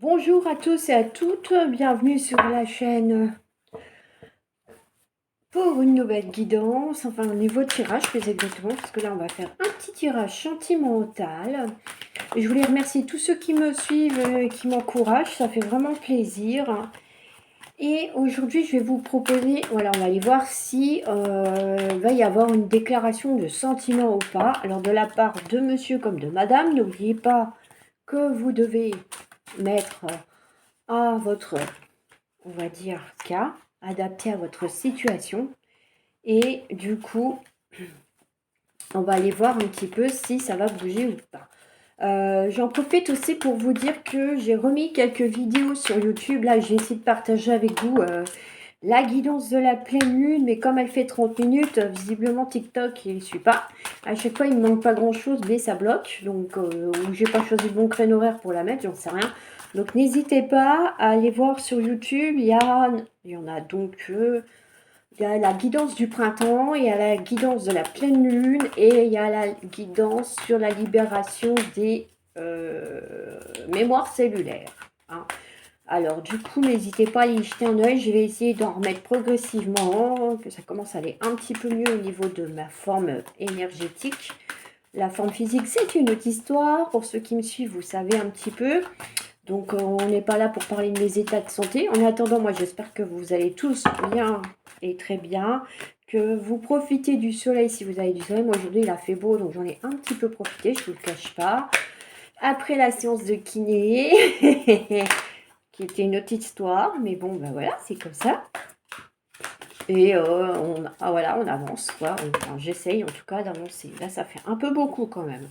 Bonjour à tous et à toutes, bienvenue sur la chaîne pour une nouvelle guidance, enfin un nouveau tirage plus exactement, parce que là on va faire un petit tirage sentimental. Et je voulais remercier tous ceux qui me suivent et qui m'encouragent, ça fait vraiment plaisir. Et aujourd'hui je vais vous proposer, voilà, on va aller voir si va y avoir une déclaration de sentiment ou pas. Alors de la part de monsieur comme de madame, n'oubliez pas que vous devez mettre à votre, on va dire, cas, adapté à votre situation. Et du coup, on va aller voir un petit peu si ça va bouger ou pas. J'en profite aussi pour vous dire que j'ai remis quelques vidéos sur YouTube. Là, j'ai essayé de partager avec vous la guidance de la pleine lune, mais comme elle fait 30 minutes, visiblement TikTok, il ne suit pas. À chaque fois, il me manque pas grand-chose, mais ça bloque. Donc, ou j'ai pas choisi le bon créneau horaire pour la mettre, j'en sais rien. Donc, n'hésitez pas à aller voir sur YouTube. Il y en a donc... il y a la guidance du printemps, il y a la guidance de la pleine lune et il y a la guidance sur la libération des mémoires cellulaires. Hein. Alors du coup, n'hésitez pas à y jeter un oeil. Je vais essayer d'en remettre progressivement, que ça commence à aller un petit peu mieux au niveau de ma forme énergétique. La forme physique, c'est une autre histoire. Pour ceux qui me suivent, vous savez un petit peu. Donc, on n'est pas là pour parler de mes états de santé. En attendant, moi, j'espère que vous allez tous bien et très bien, que vous profitez du soleil si vous avez du soleil. Moi, aujourd'hui, il a fait beau, donc j'en ai un petit peu profité, je ne vous le cache pas. Après la séance de kiné, qui était une autre histoire, mais bon, ben voilà, c'est comme ça. Et voilà, on avance, quoi. Enfin, j'essaye en tout cas d'avancer. Là, ça fait un peu beaucoup quand même.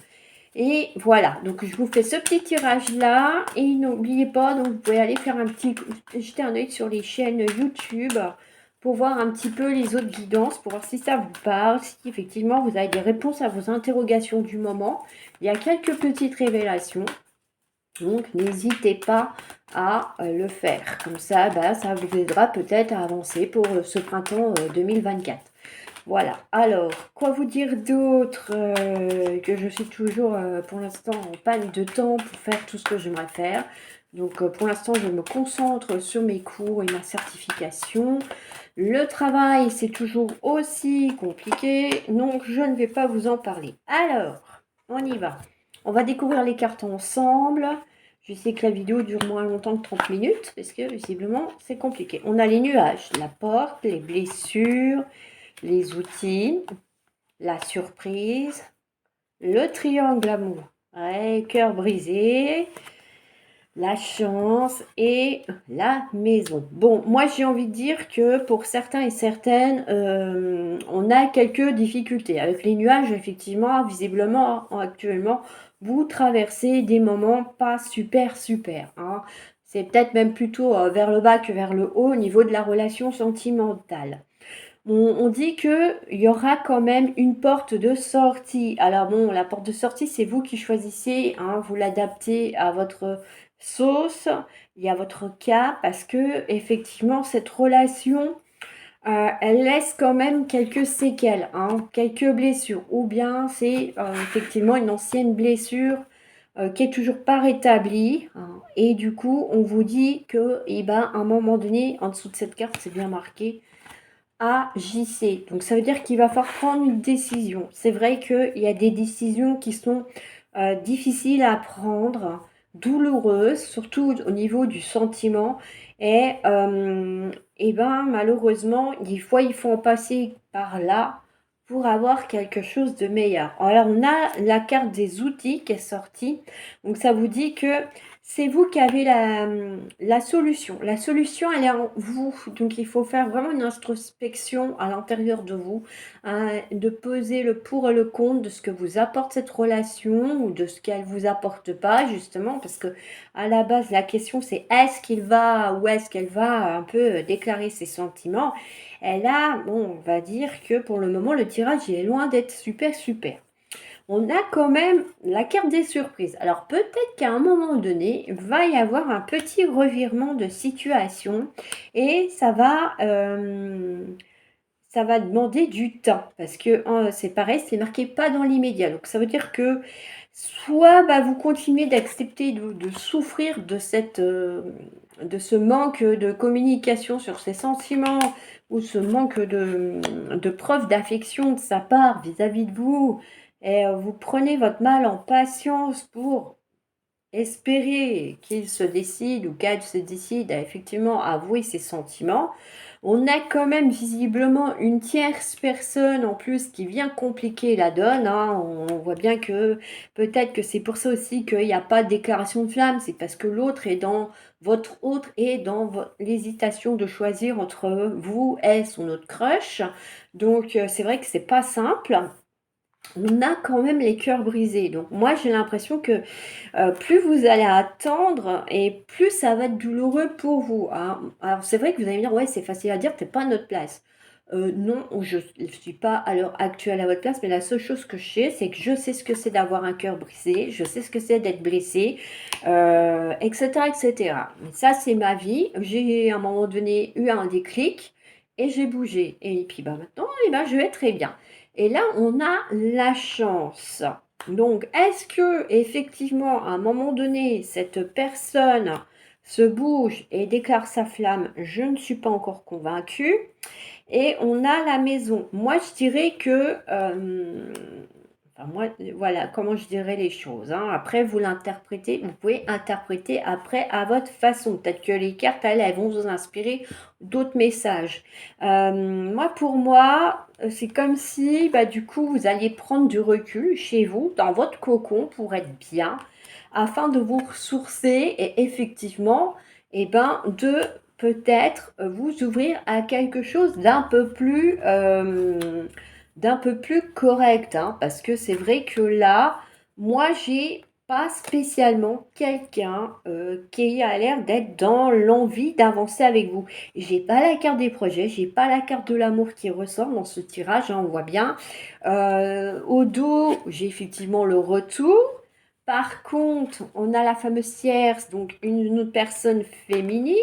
Et voilà, donc je vous fais ce petit tirage là. Et n'oubliez pas, donc vous pouvez aller faire jeter un œil sur les chaînes YouTube pour voir un petit peu les autres guidances, pour voir si ça vous parle, si effectivement vous avez des réponses à vos interrogations du moment. Il y a quelques petites révélations, donc n'hésitez pas à le faire. Comme ça, bah, ça vous aidera peut-être à avancer pour ce printemps 2024. Voilà, alors, quoi vous dire d'autre que je suis toujours pour l'instant en panne de temps pour faire tout ce que j'aimerais faire. Donc pour l'instant, je me concentre sur mes cours et ma certification. Le travail, c'est toujours aussi compliqué, donc je ne vais pas vous en parler. Alors, on y va. On va découvrir les cartes ensemble. Je sais que la vidéo dure moins longtemps que 30 minutes, parce que visiblement, c'est compliqué. On a les nuages, la porte, les blessures, les outils, la surprise, le triangle amour, ouais, cœur brisé, la chance et la maison. Bon, moi j'ai envie de dire que pour certains et certaines, on a quelques difficultés. Avec les nuages, effectivement, visiblement, actuellement, vous traversez des moments pas super, super. Hein. C'est peut-être même plutôt vers le bas que vers le haut au niveau de la relation sentimentale. On dit qu'il y aura quand même une porte de sortie. Alors bon, la porte de sortie, c'est vous qui choisissez, hein, vous l'adaptez à votre sauce et à votre cas, parce que effectivement, cette relation, elle laisse quand même quelques séquelles, hein, quelques blessures. Ou bien c'est effectivement une ancienne blessure qui est toujours pas rétablie. Hein, et du coup, on vous dit que, eh ben, à un moment donné, en dessous de cette carte, c'est bien marqué agissez. Donc ça veut dire qu'il va falloir prendre une décision. C'est vrai qu'il y a des décisions qui sont difficiles à prendre, douloureuses, surtout au niveau du sentiment. Et ben malheureusement, des fois il faut en passer par là pour avoir quelque chose de meilleur. Alors on a la carte des outils qui est sortie. Donc ça vous dit que c'est vous qui avez la solution. La solution, elle est en vous. Donc, il faut faire vraiment une introspection à l'intérieur de vous, hein, de peser le pour et le contre de ce que vous apporte cette relation ou de ce qu'elle vous apporte pas, justement, parce que à la base, la question, c'est est-ce qu'il va ou est-ce qu'elle va un peu déclarer ses sentiments. Et là, bon, on va dire que pour le moment, le tirage est loin d'être super, super. On a quand même la carte des surprises. Alors peut-être qu'à un moment donné, va y avoir un petit revirement de situation et ça va demander du temps parce que c'est pareil, c'est marqué pas dans l'immédiat. Donc ça veut dire que soit bah, vous continuez d'accepter de souffrir de ce manque de communication sur ses sentiments ou ce manque de preuve d'affection de sa part vis-à-vis de vous, et vous prenez votre mal en patience pour espérer qu'il se décide ou qu'elle se décide à effectivement avouer ses sentiments. On a quand même visiblement une tierce personne en plus qui vient compliquer la donne, hein. On voit bien que peut-être que c'est pour ça aussi qu'il n'y a pas de déclaration de flamme, c'est parce que l'autre est dans votre autre est dans l'hésitation de choisir entre vous et son autre crush. Donc c'est vrai que c'est pas simple. On a quand même les cœurs brisés. Donc moi j'ai l'impression que plus vous allez attendre et plus ça va être douloureux pour vous, hein. Alors c'est vrai que vous allez me dire, ouais, c'est facile à dire, t'es pas à notre place. Non, je ne suis pas à l'heure actuelle à votre place, mais la seule chose que je sais, c'est que je sais ce que c'est d'avoir un cœur brisé, je sais ce que c'est d'être blessé, etc., etc. Mais ça, c'est ma vie. J'ai à un moment donné eu un déclic et j'ai bougé. Et puis bah, maintenant, eh ben, je vais très bien. Et là, on a la chance. Donc, est-ce que effectivement, à un moment donné, cette personne se bouge et déclare sa flamme? Je ne suis pas encore convaincue. Et on a la maison. Moi, je dirais que, enfin, moi, voilà comment je dirais les choses, hein. Après, vous l'interprétez, vous pouvez interpréter après à votre façon. Peut-être que les cartes, elles vont vous inspirer d'autres messages. Moi, pour moi, c'est comme si, bah, du coup, vous alliez prendre du recul chez vous, dans votre cocon, pour être bien, afin de vous ressourcer et effectivement, eh ben, de peut-être vous ouvrir à quelque chose d'un peu plus correct, hein, parce que c'est vrai que là, moi, j'ai pas spécialement quelqu'un qui a l'air d'être dans l'envie d'avancer avec vous. J'ai pas la carte des projets, j'ai pas la carte de l'amour qui ressort dans ce tirage, hein, on voit bien. Au dos, j'ai effectivement le retour. Par contre, on a la fameuse tierce, donc une autre personne féminine.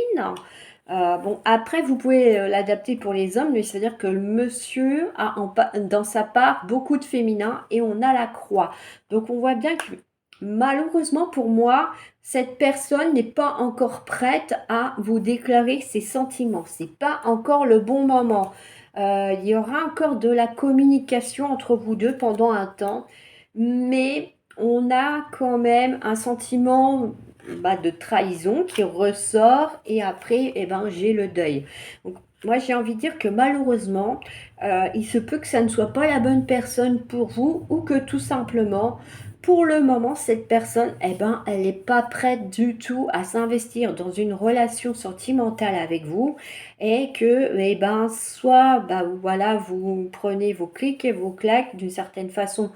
Bon, après, vous pouvez l'adapter pour les hommes, mais c'est-à-dire que le monsieur a dans sa part beaucoup de féminin et on a la croix. Donc, on voit bien que malheureusement pour moi, cette personne n'est pas encore prête à vous déclarer ses sentiments. C'est pas encore le bon moment. Il y aura encore de la communication entre vous deux pendant un temps, mais on a quand même un sentiment bah, de trahison qui ressort et après, eh ben, j'ai le deuil. Donc, moi, j'ai envie de dire que malheureusement, il se peut que ça ne soit pas la bonne personne pour vous ou que tout simplement, pour le moment, cette personne, eh ben, elle n'est pas prête du tout à s'investir dans une relation sentimentale avec vous et que, eh ben, soit, bah, voilà, vous prenez vos clics et vos claques d'une certaine façon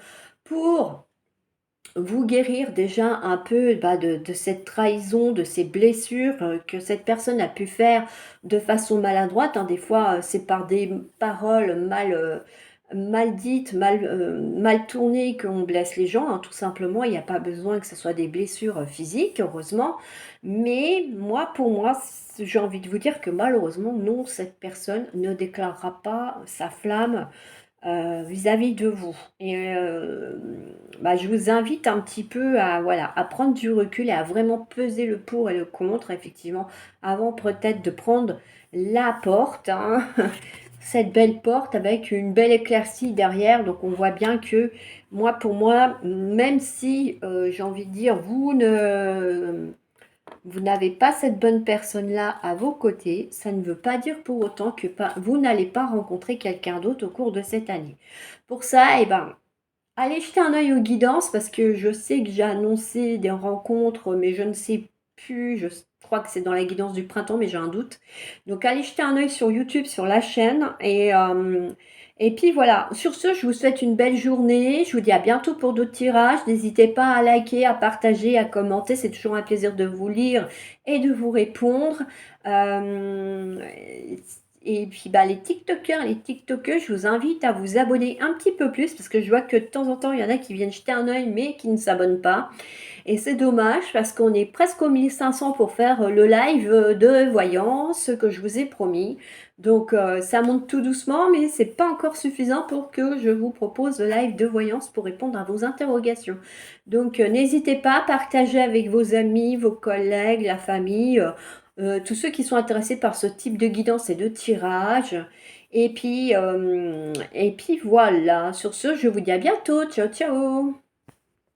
pour vous guérir déjà un peu bah, de cette trahison, de ces blessures que cette personne a pu faire de façon maladroite, hein. Des fois, c'est par des paroles mal dites, mal tournées qu'on blesse les gens, hein, tout simplement. Il n'y a pas besoin que ce soit des blessures physiques, heureusement. Mais moi, pour moi, j'ai envie de vous dire que malheureusement, non, cette personne ne déclarera pas sa flamme vis-à-vis de vous. Et bah, je vous invite un petit peu à, voilà, à prendre du recul et à vraiment peser le pour et le contre, effectivement, avant peut-être de prendre la porte, hein, cette belle porte avec une belle éclaircie derrière. Donc on voit bien que moi, pour moi, même si j'ai envie de dire, vous n'avez pas cette bonne personne-là à vos côtés, ça ne veut pas dire pour autant que vous n'allez pas rencontrer quelqu'un d'autre au cours de cette année. Pour ça, eh ben, allez jeter un œil aux guidances parce que je sais que j'ai annoncé des rencontres, mais je ne sais plus, je crois que c'est dans la guidance du printemps, mais j'ai un doute. Donc allez jeter un œil sur YouTube, sur la chaîne. Et puis voilà, sur ce, je vous souhaite une belle journée. Je vous dis à bientôt pour d'autres tirages. N'hésitez pas à liker, à partager, à commenter. C'est toujours un plaisir de vous lire et de vous répondre. Euh, Et puis, bah, les TikTokers, les TikTokeuses, je vous invite à vous abonner un petit peu plus parce que je vois que de temps en temps, il y en a qui viennent jeter un œil mais qui ne s'abonnent pas. Et c'est dommage parce qu'on est presque aux 1500 pour faire le live de voyance que je vous ai promis. Donc, ça monte tout doucement, mais c'est pas encore suffisant pour que je vous propose le live de voyance pour répondre à vos interrogations. Donc, n'hésitez pas à partager avec vos amis, vos collègues, la famille, tous ceux qui sont intéressés par ce type de guidance et de tirage. Et puis voilà. Sur ce, je vous dis à bientôt. Ciao, ciao.